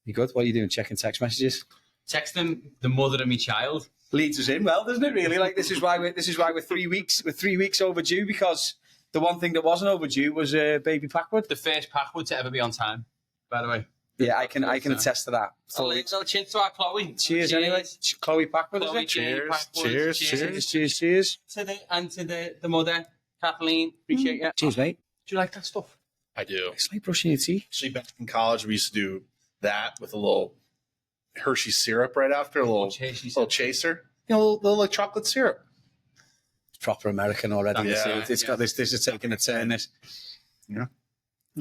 You good? What are you doing? Checking text messages? Texting the mother of my child. Leads us in well, doesn't it? Really, like this is why we're 3 weeks. We're 3 weeks overdue because the one thing that wasn't overdue was baby Packwood. The first Packwood to ever be on time, by the way. Yeah, I can attest to that. So little cheers to our Chloe. Cheers anyway. Chloe Packwood, Chloe, is it? Cheers. To the mother, Kathleen. Appreciate you. Cheers, mate. Do you like that stuff? I do. It's like brushing your teeth. Actually, back in college, we used to do that with a little Hershey syrup right after, a little chaser. You know, a little like chocolate syrup. It's proper American already. Yeah. It's got this is taking a turn. This. Yeah.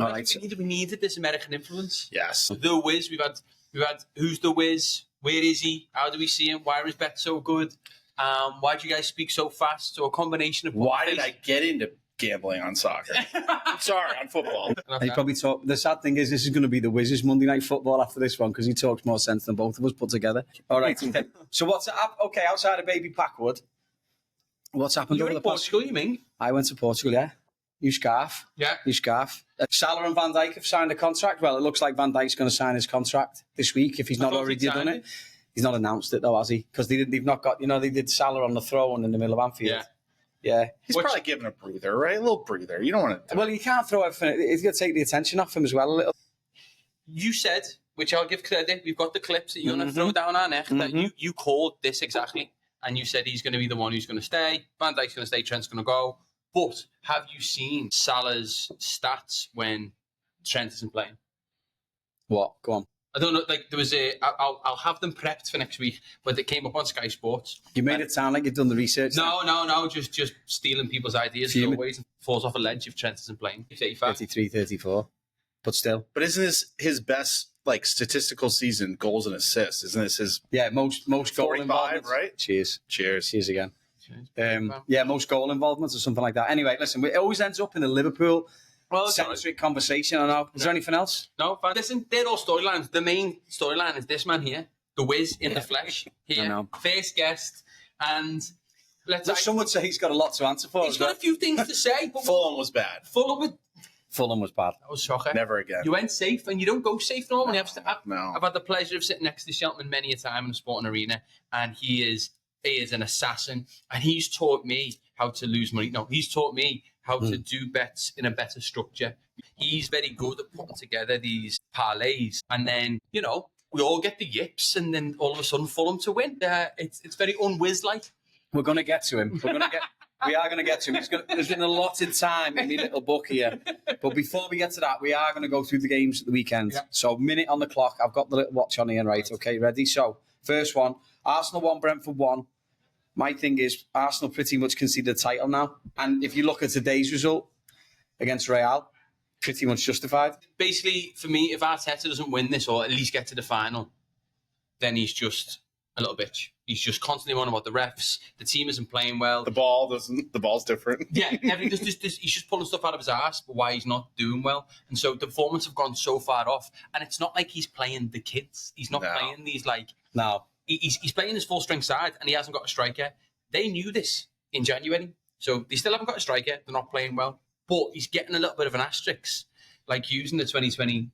All right. We needed this American influence. Yes. The Wiz. We've had. Who's the Wiz? Where is he? How do we see him? Why is Bet so good? Why do you guys speak so fast? So a combination of. Why did I get into gambling on soccer? Sorry, on football. He probably talk. The sad thing is, this is going to be the Wiz's Monday Night Football after this one because he talks more sense than both of us put together. All right. So what's okay outside of baby Packwood? What's happened You're over in the past? Portugal, you mean? I went to Portugal. Yeah. New scarf. Yeah. New scarf. Salah and Van Dijk have signed a contract. Well, it looks like Van Dijk's going to sign his contract this week if he's not already done it. He's not announced it though, has he? Because they've not got. They did Salah on the throne in the middle of Anfield. Yeah. Yeah. He's probably giving a breather, right? A little breather. You don't want to. Well, you can't throw everything. It's going to take the attention off him as well a little. You said, which I'll give credit, we've got the clips that you're going to throw down our neck, that you called this exactly, and you said he's going to be the one who's going to stay, Van Dijk's going to stay, Trent's going to go. But have you seen Salah's stats when Trent isn't playing? What? Go on. I don't know. Like there was I'll have them prepped for next week, but it came up on Sky Sports. You made it sound like you've done the research. No. Just stealing people's ideas. As always, and falls off a ledge if Trent isn't playing. 33, 34. But still. But isn't this his best statistical season, goals and assists? Isn't this his? Yeah, most goal involvements, right? Cheers again. Most goal involvements or something like that. Anyway, listen, it always ends up in a Liverpool centric conversation. I know. Is there anything else? No, but listen, they're all storylines. The main storyline is this man here, the Wiz in the flesh. Here, first guest, and some would say he's got a lot to answer for. He's got a few things to say. But Fulham was bad. Fulham was bad. That was shocking. Never again. You went safe, and you don't go safe normally. No. I've had the pleasure of sitting next to this gentleman many a time in a sporting arena, and he is an assassin, and he's taught me how to lose money. No, he's taught me how to do bets in a better structure. He's very good at putting together these parlays, and then we all get the yips, and then all of a sudden Fulham to win. It's very unwiz-like. We're going to get to him. We are going to get to him. There's been allotted time in my little book here. But before we get to that, we are going to go through the games at the weekend. Yeah. So, minute on the clock. I've got the little watch on here, right? Okay, ready? So, first one. Arsenal 1, Brentford 1. My thing is, Arsenal pretty much conceded the title now. And if you look at today's result against Real, pretty much justified. Basically, for me, if Arteta doesn't win this or at least get to the final, then he's just a little bitch. He's just constantly on about the refs. The team isn't playing well. The ball's different. Yeah, he's just pulling stuff out of his ass, but why he's not doing well. And so the performance have gone so far off. And it's not like he's playing the kids. He's not playing these No. He's playing his full strength side, and he hasn't got a striker. They knew this in January, so they still haven't got a striker. They're not playing well, but he's getting a little bit of an asterisk, like using the 2020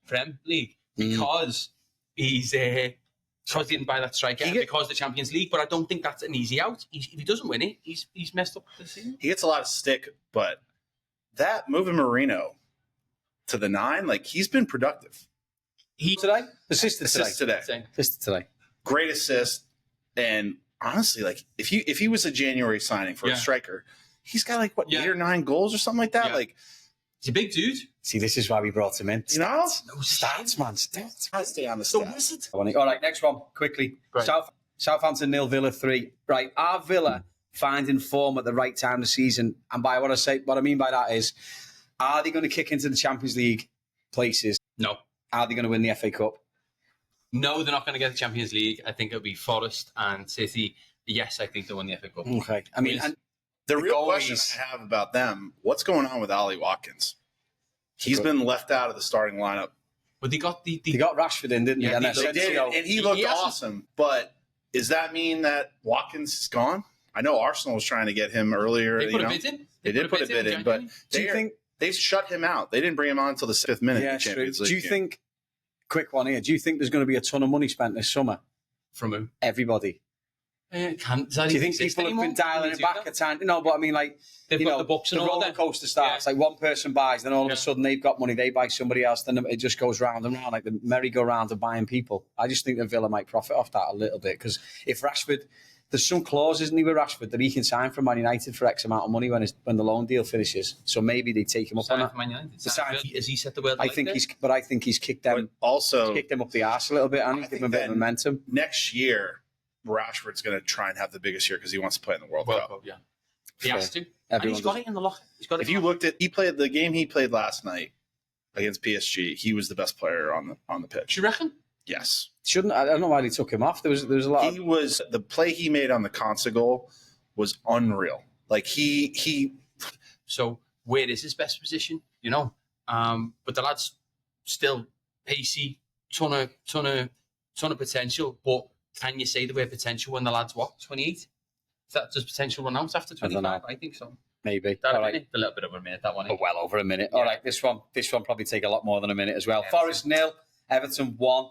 Prem League because he's because he didn't buy that striker because of the Champions League. But I don't think that's an easy out. If he doesn't win it, he's messed up this season. He gets a lot of stick, but that moving Marino to the 9, he's been productive. Assisted today. Great assist, and honestly, if he was a January signing for a striker, he's got 8 or 9 goals or something like that. Yeah. He's a big dude. See, this is why we brought him in. Stats, man. Stats. I stay on the stats. All right, next one quickly. Right. Southampton 0, Villa 3. Right, are Villa finding form at the right time of the season? And by what I mean by that is, are they going to kick into the Champions League places? No. Are they going to win the FA Cup? No, they're not going to get the Champions League. I think it'll be Forest and City. Yes, I think they'll win the FA Cup. Okay. I mean, and the real question I have about them, what's going on with Ollie Watkins? He's been left out of the starting lineup. But they got Rashford in, didn't they? And they did, and he looked awesome. But does that mean that Watkins is gone? I know Arsenal was trying to get him earlier. They put a bid in. They did put a bid in, but do you think they've shut him out? They didn't bring him on until the 5th minute. Yeah, of the Champions League. Do you think Quick one here. Do you think there's going to be a ton of money spent this summer? From who? Everybody. Do you Do you think people have been dialing it back a time? No, but I mean, like, They've got the books and the all roller that. coaster starts. Like one person buys, then all of a sudden they've got money, they buy somebody else, then it just goes round and round, like the merry-go-round of buying people. I just think that Villa might profit off that a little bit, because if Rashford, there's some clause, isn't he, with Rashford, that he can sign from Man United for X amount of money when the loan deal finishes. So maybe they take him up on that. Has he set the world? I think he's kicked them. But also, kicked them up the arse a little bit, and he's given them a bit of momentum. Next year, Rashford's going to try and have the biggest year because he wants to play in the World Cup. Yeah, he has to. And Everyone he's got it in the locker. He's got it. If you looked at the game he played last night against PSG, he was the best player on the pitch. Do you reckon? Yes. I don't know why they took him off. There was a lot. The play he made on the Konsa goal was unreal. Like he. So where is his best position? You know, but the lad's still pacey, ton of potential. But can you say the word potential when the lad's 28? Is that just potential run out after 25? I think so. Maybe. That All right. a little bit of a minute. That one. Well over a minute. All right. This one probably take a lot more than a minute as well. Forest 0, Everton 1.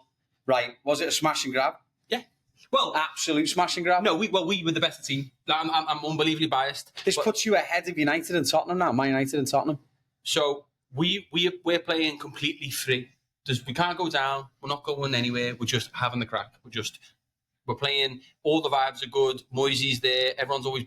Right. Was it a smash and grab? Yeah. Well, absolute smash and grab. No, we were the better team. I'm unbelievably biased. This puts you ahead of United and Tottenham now. Man United and Tottenham. So we're playing completely free. We can't go down. We're not going anywhere. We're just having the crack. We're playing. All the vibes are good. Moisey's there. Everyone's already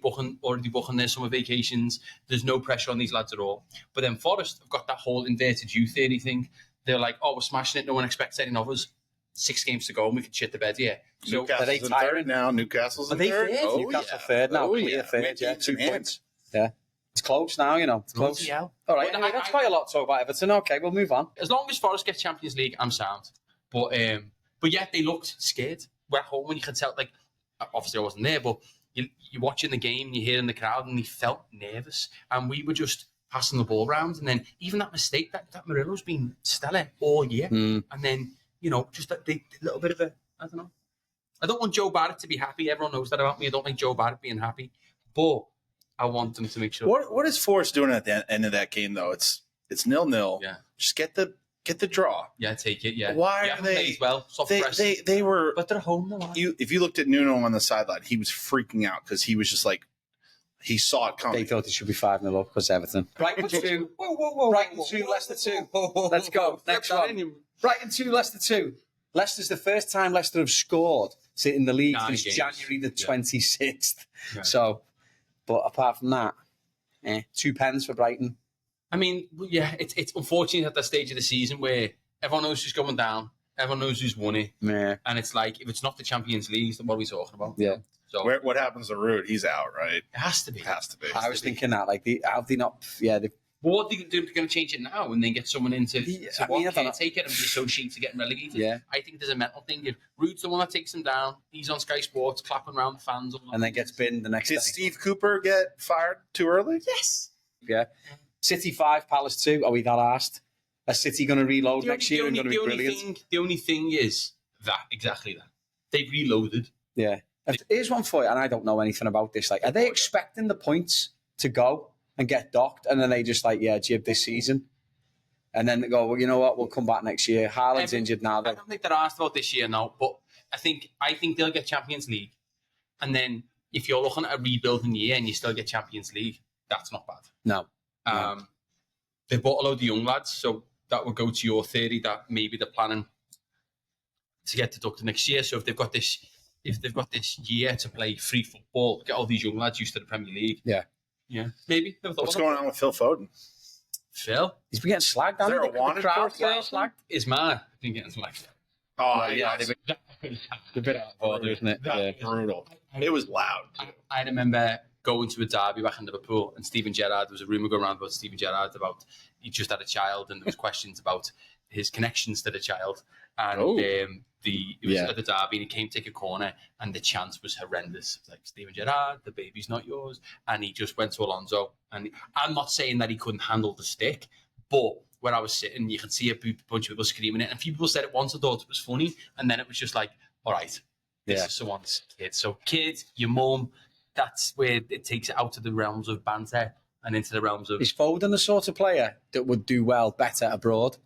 booking their summer vacations. There's no pressure on these lads at all. But then Forest have got that whole inverted U theory thing. They're like, oh, we're smashing it. No one expects anything of us. 6 games to go and we can shit the bed, yeah. So Newcastle's are they tiring now? Newcastle's in third? Oh, Newcastle third now. Clear third, yeah. 2 points. Yeah. It's close now, you know. It's close. All right, anyway, that's quite a lot to talk about Everton. Okay, we'll move on. As long as Forest gets Champions League, I'm sound. But yeah, they looked scared. We're at home and you could tell, like, obviously I wasn't there, but you're watching the game, you're hearing the crowd, and they felt nervous. And we were just passing the ball around. And then even that mistake, that Murillo's been stellar all year. And then, you know, just a little bit of I don't know. I don't want Joe Barrett to be happy. Everyone knows that about me. I don't like Joe Barrett being happy. But I want them to make sure. What is Forrest doing at the end of that game, though? It's 0-0. Yeah. Just get the draw. Yeah, take it. Yeah. Why are they? Well, They were. But they're home though. If you looked at Nuno on the sideline, he was freaking out because he was just like, he saw it coming. They thought it should be 5-0 up because Everton. Brighton 2. Brighton 2, Leicester 2. Let's go. Next one. Brighton 2, Leicester 2. Leicester's the first time Leicester have scored in the league since January the 26th. Yeah. So, but apart from that, 2 pens for Brighton. I mean, yeah, it's unfortunate at that stage of the season where everyone knows who's going down, everyone knows who's won it, and it's like, if it's not the Champions League, then what are we talking about? Yeah. So what happens to Ruud? He's out, right? It has to be. I was thinking that, like, have they not? Yeah. Well, what are they going to change it now and then get someone in to take it and be associated to getting relegated? Yeah. I think there's a mental thing. If Ruud's the one that takes him down, he's on Sky Sports clapping around the fans. And then gets binned the next day. Did Steve Cooper get fired too early? Yes. Yeah. City 5, Palace 2. Are we that arsed? Are City going to reload next year and going to be brilliant? The only thing is exactly that. They've reloaded. Yeah. Here's one for you, and I don't know anything about this. Like, are they expecting the points to go and get docked, and then they just jib this season, and then they go, well, you know what, we'll come back next year. Haaland's injured now. I don't think they're asked about this year now, but I think they'll get Champions League, and then if you're looking at a rebuilding year and you still get Champions League, that's not bad. No. They bought a load of young lads, so that would go to your theory that maybe they're planning to get deducted next year. So if they've got this year to play free football, get all these young lads used to the Premier League. Yeah, maybe. What's going on with Phil Foden? Phil? He's been getting slagged. Is there a wanted slagged? Is man been getting slagged? Oh, yeah. It's a bit out of order, isn't it? That's brutal. It was loud. I remember going to a derby back in Liverpool, and Steven Gerrard, there was a rumour going around about Steven Gerrard about he just had a child, and there was questions about his connections to the child. And it was at the derby, and he came to take a corner, and the chance was horrendous. Like, Steven Gerrard, the baby's not yours. And he just went to Alonso. And I'm not saying that he couldn't handle the stick, but where I was sitting, you could see a bunch of people screaming it. And a few people said it once, I thought it was funny. And then it was just like, all right, this is someone's kid. So kid, your mum, that's where it takes it out of the realms of banter and into the realms of... Is Foden the sort of player that would do better abroad?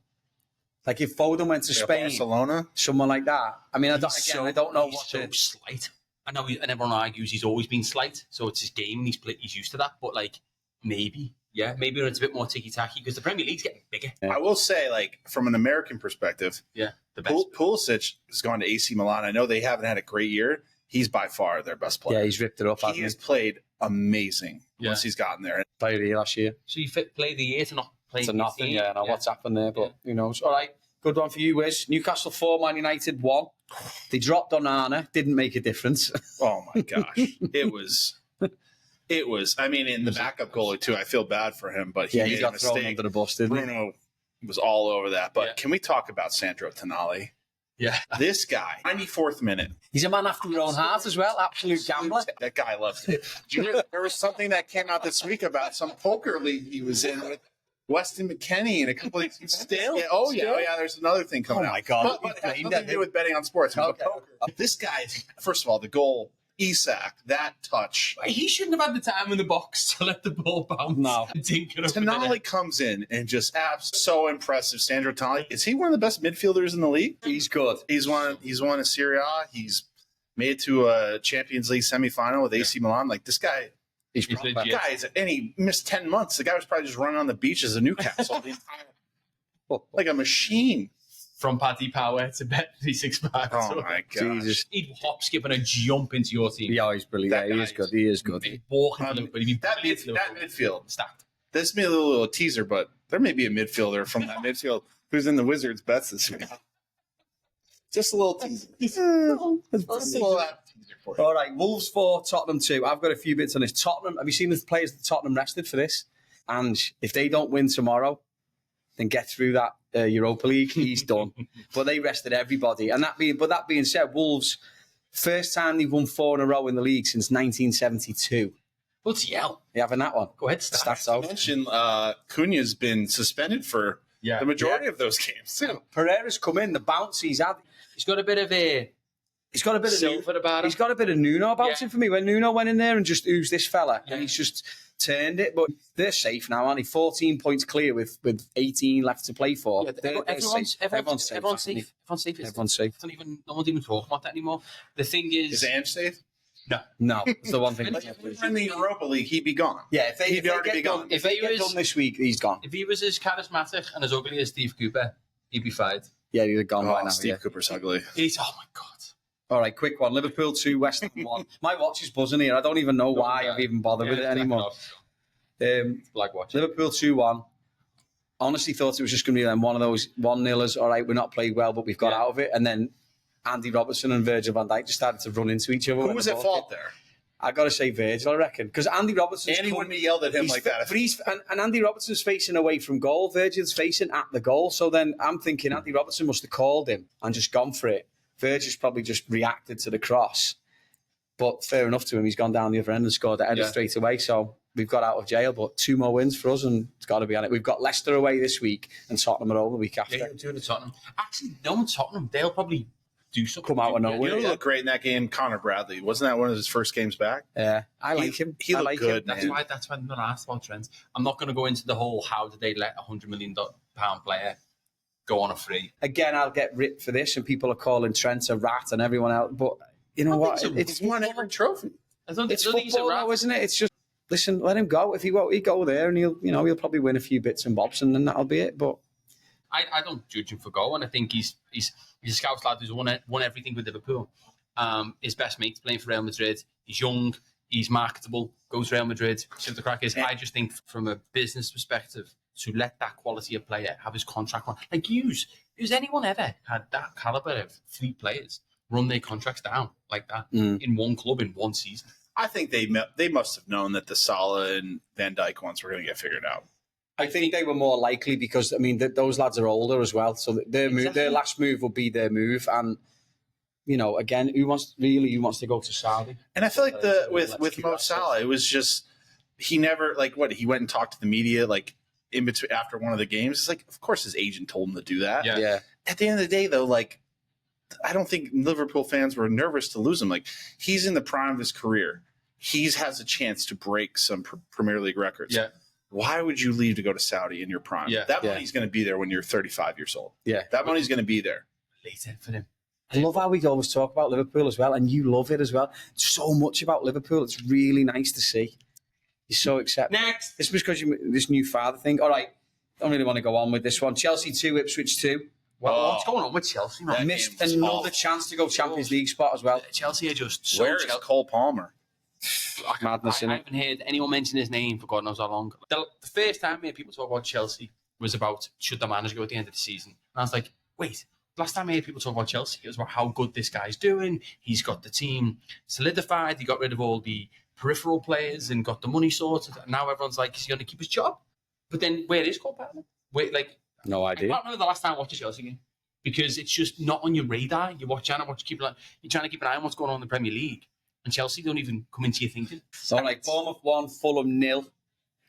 Like if Foden went to Spain, Barcelona, someone like that. I mean, I don't know he's what so slight. I know, and everyone argues he's always been slight, so it's his game. And he's used to that. But like maybe when it's a bit more ticky tacky because the Premier League's getting bigger. Yeah. I will say, like from an American perspective, the best. Pulisic has gone to AC Milan. I know they haven't had a great year. He's by far their best player. Yeah, he's ripped it up. He has played amazing once he's gotten there. Played here last year. So you play the year to not play to nothing. Yeah, I know what's happened there, but who knows? All right, good one for you, Wiz. Newcastle 4, Man United 1. They dropped Onana, didn't make a difference. Oh my gosh, it was. I mean, in the backup goalie too. I feel bad for him, but he got thrown under the bus, didn't he? Bruno was all over that. But can we talk about Sandro Tonali? Yeah, this guy, 94th minute. He's a man after your own heart as well. Absolute gambler. That guy loves it. There was something that came out this week about some poker league he was in with Weston McKennie and a couple of still. Yeah, There's another thing coming out. Oh my god! But it has nothing to do with betting on sports. Okay. This guy, first of all, the goal. Isak, that touch. He shouldn't have had the time in the box to let the ball bounce. No. Tonali comes in and just so impressive. Sandro Tonali, is he one of the best midfielders in the league? He's good. He's won a Serie A. He's made it to a Champions League semifinal with AC Milan. Like this guy, and he missed 10 months. The guy was probably just running on the beaches of Newcastle. Like a machine. From Paddy Power to Bet365. Oh my god! He'd hop, skip, and a jump into your team. Yeah, he's brilliant. He is good. He is good. Walking to Liverpool. That midfield stacked. This may be a little teaser, but there may be a midfielder from that midfield who's in the Wizards' bets this week. Just a little teaser. All right, Wolves 4, Tottenham 2. I've got a few bits on this. Tottenham. Have you seen the players that Tottenham rested for this? And if they don't win tomorrow, then get through that Europa League. He's done. But they rested everybody. And that being said, Wolves, first time they've won 4 in a row in the league since 1972. What's yell? You having that one? Go ahead, stats out. I mentioned Cunha's been suspended for the majority of those games. Pereira's come in. The bounce he's had. He's got a bit of Silver about him. He's got a bit of Nuno about him for me. When Nuno went in there and just oozed this fella, and he's just turned it. But they're safe now, aren't they? 14 points clear with 18 left to play for. Yeah, everyone's safe. No one's even talking about that anymore. The thing is Ange safe? No. It's the one thing. In the Europa League, he'd be gone. Yeah, he'd already be gone. If he get done this week, he's gone. If he was as charismatic and as ugly as Steve Cooper, he'd be fired. Yeah, he'd have gone right now. Steve Cooper's ugly. Oh my god. All right, quick one. Liverpool 2, West Ham 1. My watch is buzzing here. I don't even know why I've even bothered with it anymore. Black watch. Liverpool 2-1. Honestly thought it was just going to be one of those 1-0ers. All right, we're not played well, but we've got out of it. And then Andy Robertson and Virgil van Dijk just started to run into each other. Who was at fault there? I got to say Virgil, I reckon. Because Andy Robertson... Andy wouldn't have yelled at him like that. But and Andy Robertson's facing away from goal. Virgil's facing at the goal. So then I'm thinking Andy Robertson must have called him and just gone for it. Virgil's probably just reacted to the cross. But fair enough to him. He's gone down the other end and scored the header straight away. So we've got out of jail, but 2 more wins for us and it's got to be on it. We've got Leicester away this week and Tottenham at home the week after. Yeah, you're doing the Tottenham. Actually, knowing Tottenham, they'll probably do something. Come out of nowhere. You know, look great in that game, Connor Bradley. Wasn't that one of his first games back? Yeah, I like him. He looked good, man. That's why I'm not asked about trends. I'm not going to go into the whole how did they let £100 million player go on a free. Again, I'll get ripped for this and people are calling Trent a rat and everyone else. But you know what? It's won every trophy. It's football now, isn't it? It's just, listen, let him go. If he won't, he go there and he'll probably win a few bits and bobs and then that'll be it. But I don't judge him for going. I think he's a Scouse lad who's won everything with Liverpool. His best mate's playing for Real Madrid. He's young, he's marketable, goes to Real Madrid, see what the crack is. I just think from a business perspective, to let that quality of player have his contract run. Like who's anyone ever had that caliber of 3 players run their contracts down like that in one club in one season? I think they must have known that the Salah and Van Dijk ones were going to get figured out. I think they were more likely because, I mean, those lads are older as well. So their last move will be their move. And, again, who wants to go to Saudi? And I feel like with Mo Salah, it was just, he never, he went and talked to the media, in between after one of the games. It's like, of course his agent told him to do that. Yeah. At the end of the day, though, I don't think Liverpool fans were nervous to lose him. He's in the prime of his career. He has a chance to break some Premier League records. Yeah. why would you leave to go to Saudi in your prime? Yeah. That money's going to be there when you're 35 years old. Yeah. That money's going to be there. Later for him. I love how we always talk about Liverpool as well, and you love it as well. So much about Liverpool. It's really nice to see. You're so accepting. Next. This was because you this new father thing. All right. Don't really want to go on with this one. Chelsea 2, Ipswich 2. What's going on with Chelsea, man? That Missed game was another awful. chance to go Champions League spot as well. Chelsea are just so Where is Cole Palmer? Madness, I innit? haven't heard anyone mention his name for God knows how long. The first time I heard people talk about Chelsea was about should the manager go at the end of the season. And I was like, wait, last time I heard people talk about Chelsea, it was about how good this guy's doing. He's got the team solidified. He got rid of all the peripheral players and got the money sorted. And now everyone's like, is he going to keep his job? But then where is Cole Palmer? Wait, like, No I idea. can't remember the last time I watched a Chelsea game because it's just not on your radar. You're watching, you're trying to keep an eye on what's going on in the Premier League. And Chelsea don't even come into your thinking. All right, Bournemouth 1, Fulham 0.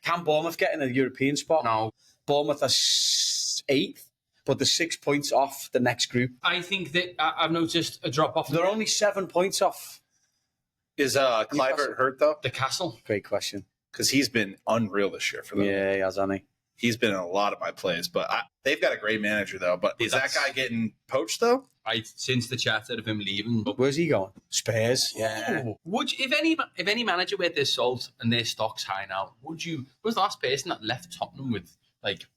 Can Bournemouth get in a European spot? No. Bournemouth are 8th, but they're 6 points off the next group. I think that I've noticed a drop off. They're only 7 points off. Is Clivert hurt, though? The Castle. Great question. Because he's been unreal this year for them. Yeah, he has, hasn't he? He's been in a lot of my plays, but they've got a great manager, though. But is that guy getting poached, though? Since the chatter of him leaving. Where's he going? Spurs. Yeah. Would you, if any manager with their salt and their stocks high now, would you? Was the last person that left Tottenham with like?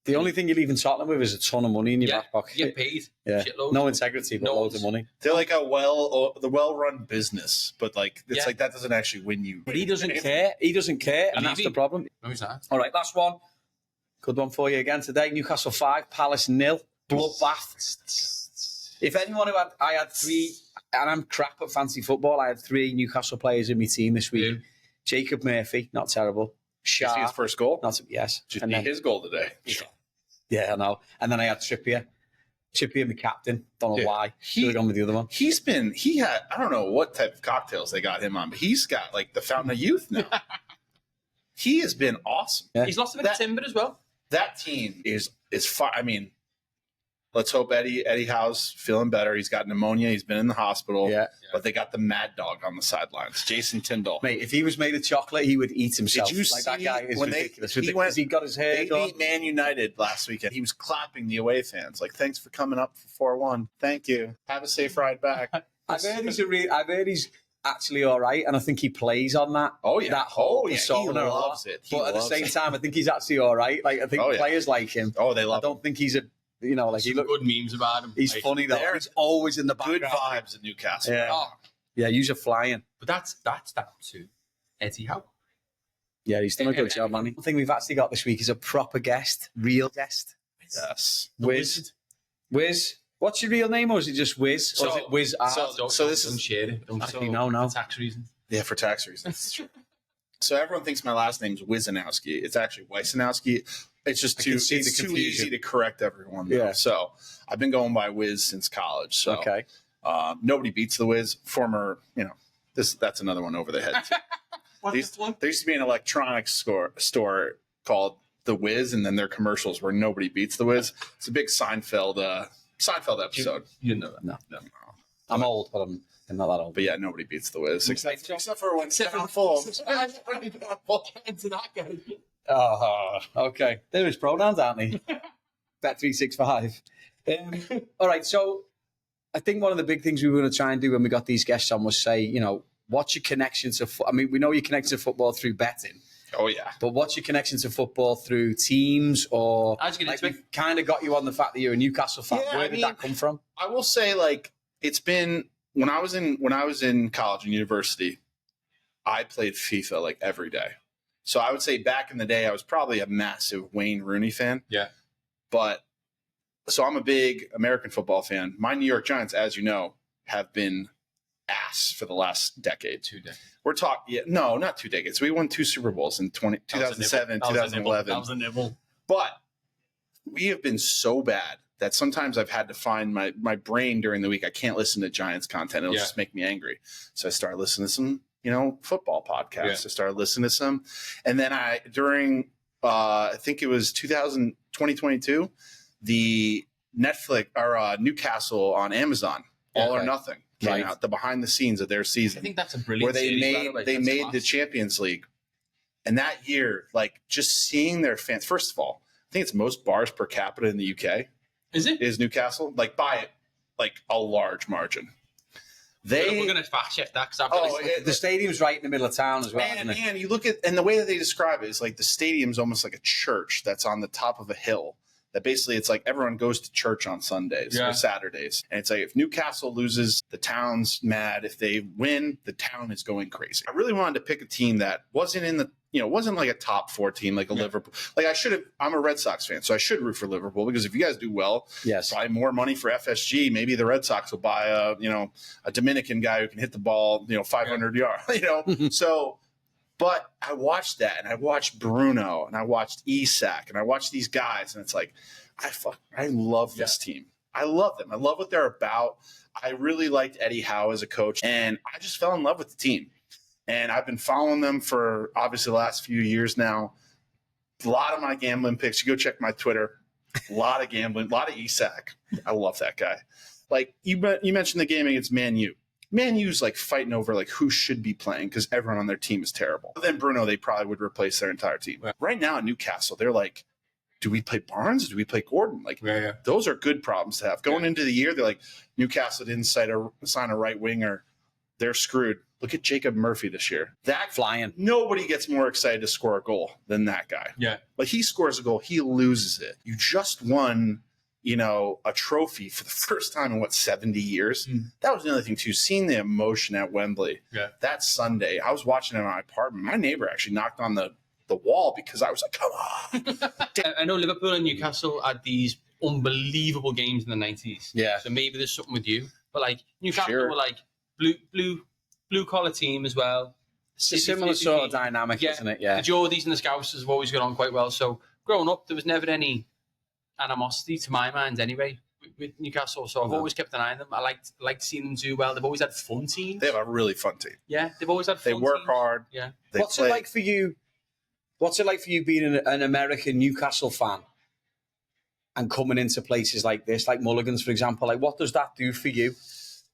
The only thing you're leaving Tottenham with is a ton of money in your back pocket. You get paid. Yeah. Shitloads. No integrity, but No loads of money. They're like the well-run business, but like it's like that doesn't actually win you. But he doesn't care. He doesn't care, and that's the problem. No, he's not. All right, last one. Good one for you again today. Newcastle 5, Palace 0. Bloodbath. If anyone I had 3, and I'm crap at fancy football, I had 3 Newcastle players in my team this week. Yeah. Jacob Murphy, not terrible. Did you see his Sharp, first goal? yes. Did you And see then, his goal today? yeah, I know. And then I had Trippier. Trippier, my captain. Don't know why. Should have gone with the other one. He had, I don't know what type of cocktails they got him on, but he's got like the fountain of youth now. He has been awesome. Yeah. He's lost a bit of timber as well. That team is fine. I mean, let's hope Eddie Howe's feeling better. He's got pneumonia. He's been in the hospital. Yeah. But they got the mad dog on the sidelines, Jason Tyndall. Mate, if he was made of chocolate, he would eat himself. Did you like see that guy is when ridiculous. he got his hair They done. beat Man United last weekend. He was clapping the away fans like, "Thanks for coming up for 4-1. Thank you. Have a safe ride back." I've heard he's actually all right, and I think he plays on that. Oh yeah, that whole he persona a lot. loves it. But at the same time, I think he's actually all right. Like I think players like him. Oh, they I love. don't think he's a like Some good memes about him. He's Like, funny though. there's He's always in the Good background. vibes at Newcastle. Yeah, Oh, yeah. You're flying. but that's down to Eddie Howe. Yeah, he's done a good job, man. One thing we've actually got this week is a proper guest, real guest. Yes. Wiz. What's your real name, or is it just Wiz? Or is it Wiz Art? So this Don't is share it. Don't Actually, no. for tax reasons. yeah for tax reasons. So everyone thinks my last name's Wisanowski. It's actually Wisanowski. It's just I can see the too confusion. easy to correct everyone. Though. Yeah. So I've been going by Wiz since college. So Okay. nobody beats the Wiz. Former, that's another one over the head. There used to be an electronics store called The Wiz, and then their commercials were Nobody Beats the Wiz. It's a big Seinfeld episode. You didn't know that. No. I'm old, but I'm not that old. But yeah, Nobody Beats the Wiz. Except for when Oh, okay. They're his pronouns, aren't they? Bet365. All right, so I think one of the big things we were going to try and do when we got these guests on was say, what's your connection to I mean, we know you're connected to football through betting. Oh, yeah. But what's your connection to football through teams or How'd you get into it? we've kind of got you on the fact that you're a Newcastle fan. Yeah, Where did that come from? I will say, like, it's been when I was in college and university, I played FIFA like every day. So I would say back in the day, I was probably a massive Wayne Rooney fan. Yeah. But so I'm a big American football fan. My New York Giants, as you know, have been ass for the last decade. 2 decades. We're talking, no, not 2 decades. We won 2 Super Bowls in 2007, 2011. That was a nibble. But we have been so bad that sometimes I've had to find my brain during the week. I can't listen to Giants content. It'll just make me angry. So I started listening to some, football podcasts. Yeah. I started listening to some. And then during I think it was 2022, the Netflix or Newcastle on Amazon, All or Nothing, came out, the behind the scenes of their season. I think that's a brilliant where series, by the way. they That's made class. the Champions League And that year, like just seeing their fans, first of all, I think it's most bars per capita in the UK. Is it? Is Newcastle, like by like a large margin. We're going to fact check that. The stadium's right in the middle of town as well. And you look at, and the way that they describe it is like the stadium's almost like a church that's on the top of a hill. That basically it's like everyone goes to church on Sundays or Saturdays. And it's like if Newcastle loses, the town's mad. If they win, the town is going crazy. I really wanted to pick a team that wasn't in the, wasn't like a top 4 team like a Liverpool. Like I'm a Red Sox fan, so I should root for Liverpool because if you guys do well, buy more money for FSG, maybe the Red Sox will buy a Dominican guy who can hit the ball, 500 yards, So, but I watched that, and I watched Bruno, and I watched Isak, and I watched these guys, and it's like, I love this team. I love them. I love what they're about. I really liked Eddie Howe as a coach, and I just fell in love with the team. And I've been following them for obviously the last few years now. A lot of my gambling picks. You go check my Twitter. A lot of gambling. A lot of Isak. I love that guy. Like you mentioned the game against Man U. Man U's like fighting over like who should be playing because everyone on their team is terrible. But then Bruno, they probably would replace their entire team. Yeah. Right now at Newcastle, they're like, do we play Barnes? Do we play Gordon? Like those are good problems to have. Going into the year, they're like, Newcastle didn't sign a right winger. They're screwed. Look at Jacob Murphy this year. That flying. Nobody gets more excited to score a goal than that guy. Yeah. But he scores a goal, he loses it. You just won, a trophy for the first time in 70 years. That was another thing too. Seeing the emotion at Wembley. Yeah. That Sunday, I was watching it in my apartment. My neighbor actually knocked on the wall because I was like, come on. I know Liverpool and Newcastle had these unbelievable games in the 90s. Yeah. So maybe there's something with you. But like Newcastle were like blue collar team as well. It's a similar sort of dynamic, isn't it? Yeah. The Geordies and the Scousers have always got on quite well. So growing up, there was never any animosity to my mind anyway with Newcastle. So I've always kept an eye on them. I liked seeing them do well. They've always had fun teams. They have a really fun team. Yeah, they've always had fun teams. They work hard. Yeah. What's it like for you? What's it like for you being an American Newcastle fan and coming into places like this, like Mulligan's, for example? Like, what does that do for you?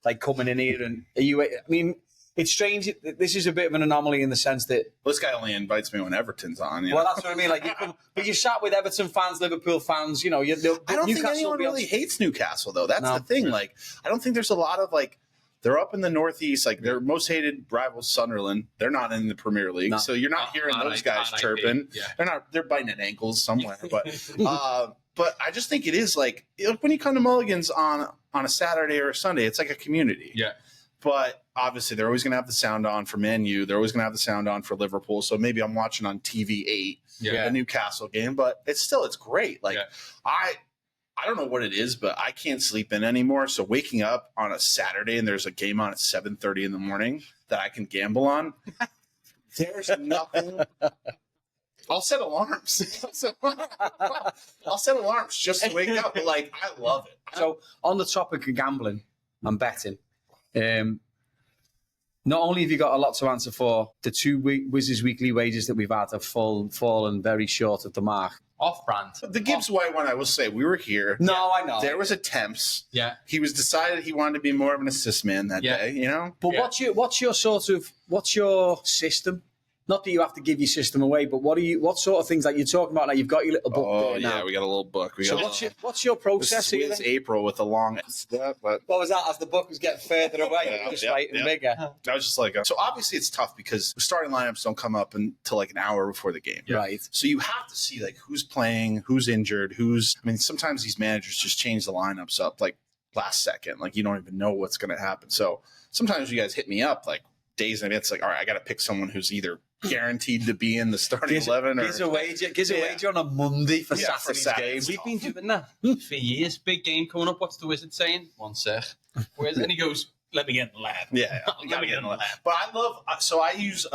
Like coming in here and it's strange. This is a bit of an anomaly in the sense that this guy only invites me when Everton's on. Well, that's what I mean. Like, but you sat with Everton fans, Liverpool fans. I don't think anyone really hates Newcastle though. That's the thing. Like, I don't think there's a lot of like. They're up in the Northeast. Like their most hated rival, Sunderland. They're not in the Premier League, so you're not hearing those guys chirping. Yeah. They're biting at ankles somewhere. But I just think it is like when you come to Mulligan's on a Saturday or a Sunday, it's like a community. Yeah. But obviously, they're always going to have the sound on for Man U. They're always going to have the sound on for Liverpool. So maybe I'm watching on TV8 a Newcastle game, but it's great. Like I don't know what it is, but I can't sleep in anymore. So waking up on a Saturday and there's a game on at 7:30 in the morning that I can gamble on, there's nothing. I'll set alarms. I'll set alarms just to wake up. But like, I love it. So on the topic of gambling and betting, not only have you got a lot to answer for, the 2 Wizards weekly wages that we've had have fallen very short of the mark. Off brand. The Gibbs White one, I will say, we were here. No, I know. There was attempts. Yeah. He was decided he wanted to be more of an assist man that day, But what's your system? Not that you have to give your system away, but what sort of things that you're talking about? Like you've got your little book there now. Yeah, we got a little book. What's your process here? It's April with a long. What was that? As the book was getting further away, just writing bigger. I was just like, so obviously it's tough because the starting lineups don't come up until like an hour before the game, right? So you have to see like who's playing, who's injured, sometimes these managers just change the lineups up like last second, like you don't even know what's going to happen. So sometimes you guys hit me up like days in advance, like, all right, I got to pick someone who's either guaranteed to be in the starting 11 or gives a wager on a Monday for Saturday's game. We've been doing that for years. Big game coming up. What's the wizard saying? One sec. And he goes, let me get in the lab. Yeah. Let me get in the lab. But I use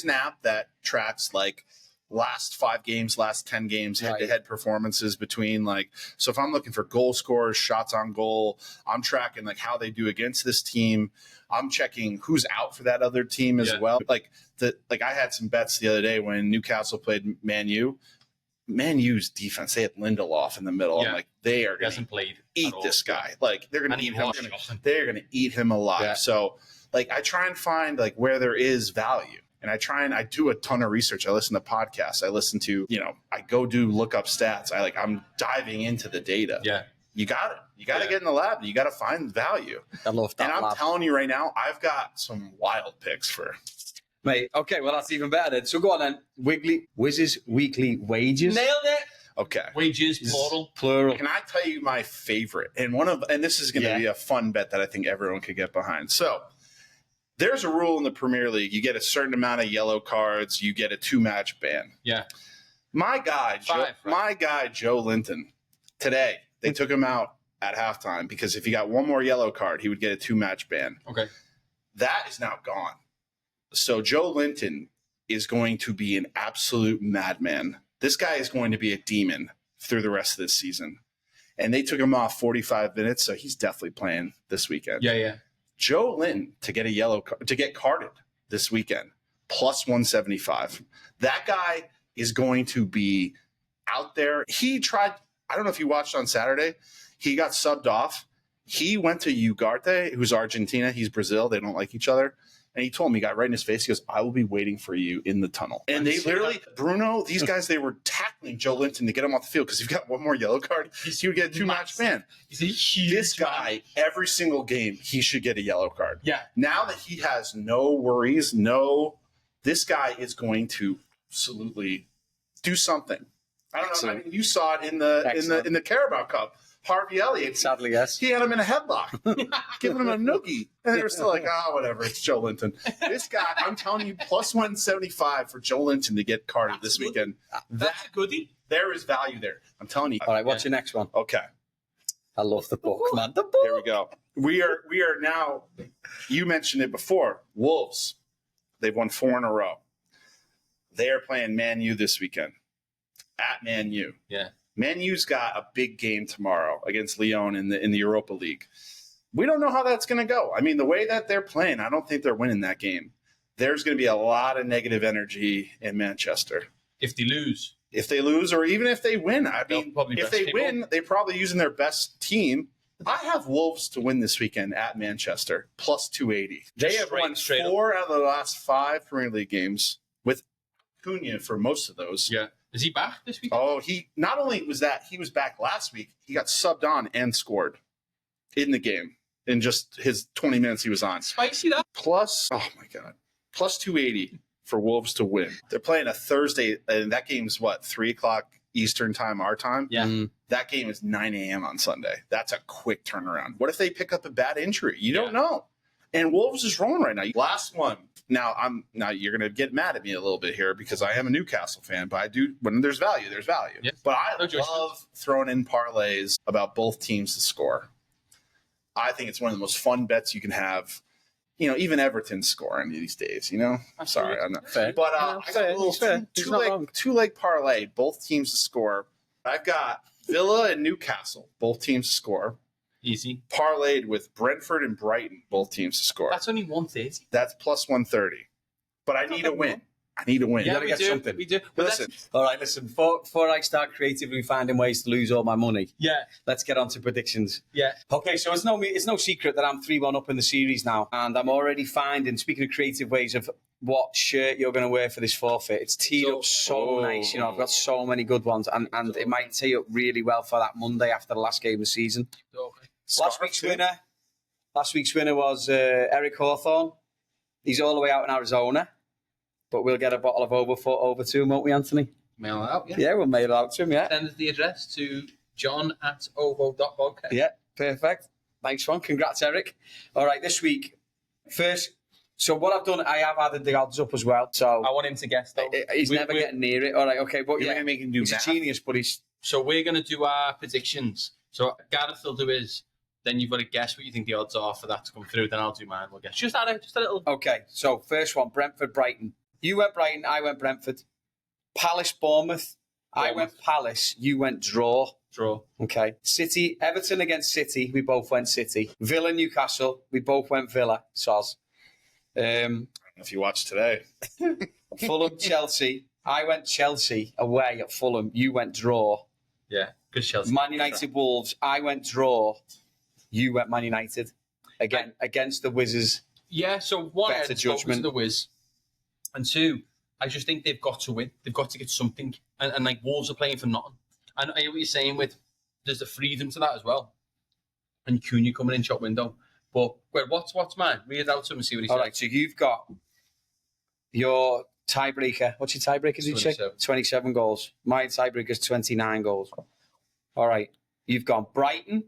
an app that tracks like last 5 games, last 10 games, head-to-head performances between so if I'm looking for goal scorers, shots on goal, I'm tracking like how they do against this team. I'm checking who's out for that other team as well. I had some bets the other day when Newcastle played Man U. Man U's defense, they had Lindelof in the middle. I'm like, they are going to eat this guy. Like they're going to eat him. They're going to eat him alive. Yeah. So I try and find where there is value. And I do a ton of research. I listen to podcasts. I listen to, I go do look up stats. I'm diving into the data. Yeah. You got it. You got to get in the lab. You got to find value. I love that. And I'm telling you right now, I've got some wild picks for. Mate, okay, well, that's even better then. So go on then. Wiz's weekly wages. Nailed it. Okay. Wages, Plural. Can I tell you my favorite? And this is going to be a fun bet that I think everyone could get behind. So there's a rule in the Premier League. You get a certain amount of yellow cards. You get a 2-match ban. Yeah. My guy, Joe Linton, today, they took him out at halftime because if he got one more yellow card, he would get a 2-match ban. Okay. That is now gone. So Joe Linton is going to be an absolute madman. This guy is going to be a demon through the rest of this season. And they took him off 45 minutes, so he's definitely playing this weekend. Yeah. Joe Linton to get a yellow card, to get carded this weekend, plus 175. That guy is going to be out there. He tried, I don't know if you watched on Saturday, he got subbed off. He went to Ugarte, who's Argentina. He's Brazil. They don't like each other. And he told me, he got right in his face. He goes, I will be waiting for you in the tunnel. And they literally, Bruno, these guys, they were tackling Joe Linton to get him off the field because if he got one more yellow card, he would get a 2-match ban. He's a huge This guy, every single game, he should get a yellow card. Yeah. Now that he has no worries, this guy is going to absolutely do something. I don't know. I mean, you saw it in the Carabao Cup. Harvey Elliott. Sadly, yes. He had him in a headlock, giving him a noogie. And they were still like, whatever, it's Joe Linton. This guy, I'm telling you, plus 175 for Joe Linton to get carded this weekend. That's a goodie. There is value there. I'm telling you. All right, what's your next one? Okay. I love the book, man. The book. There we go. We are now, you mentioned it before, Wolves. They've won 4 in a row. They are playing Man U this weekend. At Man U. Yeah. Man U's got a big game tomorrow against Lyon in the Europa League. We don't know how that's going to go. I mean, the way that they're playing, I don't think they're winning that game. There's going to be a lot of negative energy in Manchester. If they lose, or even if they win. I mean, if they win, they're probably using their best team. I have Wolves to win this weekend at Manchester, plus 280. They have won 4 out of the last 5 Premier League games with Cunha for most of those. Yeah. Is he back this week? Oh, he not only was that, he was back last week. He got subbed on and scored in the game in just his 20 minutes he was on. Spicy that. Plus 280 for Wolves to win. They're playing a Thursday, and that game's 3 o'clock Eastern time, our time? Yeah. That game is 9 a.m. on Sunday. That's a quick turnaround. What if they pick up a bad injury? You don't know. And Wolves is rolling right now. Last one. Now you're going to get mad at me a little bit here because I am a Newcastle fan, but I do, when there's value, there's value. Yeah. But I love throwing in parlays about both teams to score. I think it's one of the most fun bets you can have. Even Everton's scoring these days, I'm sorry, I'm not fair. But I got a little two-leg parlay, both teams to score. I've got Villa and Newcastle, both teams to score. Easy. Parlayed with Brentford and Brighton, both teams to score. That's only 130. That's plus 130. But I need a win. Yeah, you got to get something. We do. Listen. All right, listen. Before I start creatively finding ways to lose all my money, let's get on to predictions. Yeah. Okay, so it's no secret that I'm 3-1 up in the series now, and I'm already finding, speaking of creative ways, of what shirt you're going to wear for this forfeit. It's teed up so nice. I've got so many good ones, and it might tee up really well for that Monday after the last game of the season. Okay. Last week's winner was Eric Hawthorne. He's all the way out in Arizona, but we'll get a bottle of over to him, won't we, Anthony? Mail it out, yeah. Yeah, we'll mail it out to him, yeah. Send the address to john@ovo.vodka. Yeah, perfect. Nice one. Congrats, Eric. All right, this week, first, so what I've done, I have added the odds up as well. So I want him to guess, though. He's never getting near it. All right, okay. But You're going to make him do he's math? a genius, but he's... So we're going to do our predictions. So Gareth will do his. Then you've got to guess what you think the odds are for that to come through. Then I'll do mine. We'll guess. Just a little. Okay, so first one, Brentford, Brighton. You went Brighton, I went Brentford. Palace, Bournemouth. I went Palace, you went draw. Draw. Okay. City, Everton against City, we both went City. Villa, Newcastle, we both went Villa. Soz. I don't know if you watched today. Fulham, Chelsea. I went Chelsea away at Fulham, you went draw. Yeah, good Chelsea. Man United, Wolves, I went draw. You went Man United against the Wizards. Yeah, so one better head judgment. to the Wiz. And two, I just think they've got to win. They've got to get something. And like Wolves are playing for nothing. And I hear what you're saying with there's a freedom to that as well. And Cunha coming in shop window. But wait, what's mine? Read it out to him and see what he says. All right, so you've got your tiebreaker. What's your tiebreaker, did you say? 27 goals. My tiebreaker is 29 goals. All right. You've gone Brighton,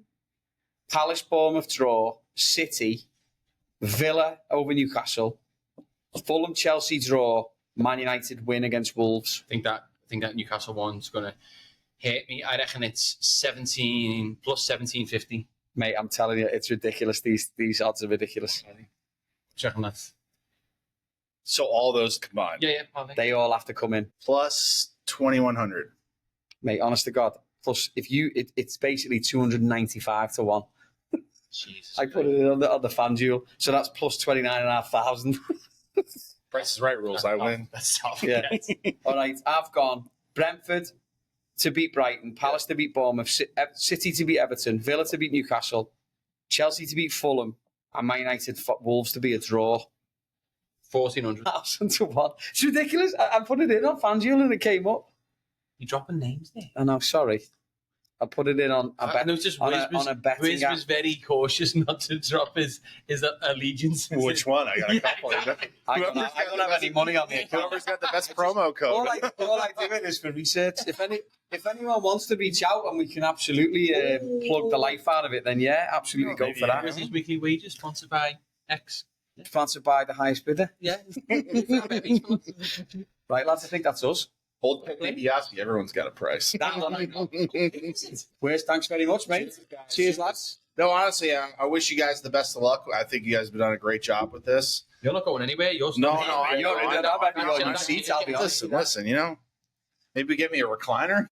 Palace, Bournemouth draw, City, Villa over Newcastle, Fulham, Chelsea draw, Man United win against Wolves. I think that Newcastle one's going to hit me. I reckon it's 17 plus 1750. Mate, I'm telling you, it's ridiculous. These odds are ridiculous. Checking that. So all those combined. Yeah. They all have to come in. Plus 2,100. Mate, honest to God. Plus, it's basically 295 to 1. Jesus. I put it in on the fan duel. So that's plus 29,500. Price is right rules. I win. That's tough. Yeah. All right, I've gone Brentford to beat Brighton, Palace to beat Bournemouth, City to beat Everton, Villa to beat Newcastle, Chelsea to beat Fulham, and Man United Wolves to be a draw. 1,400. 1,000 to 1. It's ridiculous. I put it in on FanDuel and it came up. You're dropping names there. I know, sorry. I put it in on a bet. On a betting Wiz was very cautious not to drop his allegiance. Which one? I got a couple. I don't have any money on the account. Whoever's got the best promo code. All I do it is for research. If anyone wants to reach out and we can absolutely plug the life out of it, then yeah, absolutely go for that. Where's his weekly wages sponsored by X? Sponsored by the highest bidder. Yeah. Right, lads, I think that's us. Old DiBiase, everyone's got a price. Where's thanks very much, mate. Cheers, lads. No, honestly, I wish you guys the best of luck. I think you guys have done a great job with this. You're not going anywhere. You're No, staying I here. know. I'll be your seats, I'll be honest. Listen, maybe get me a recliner.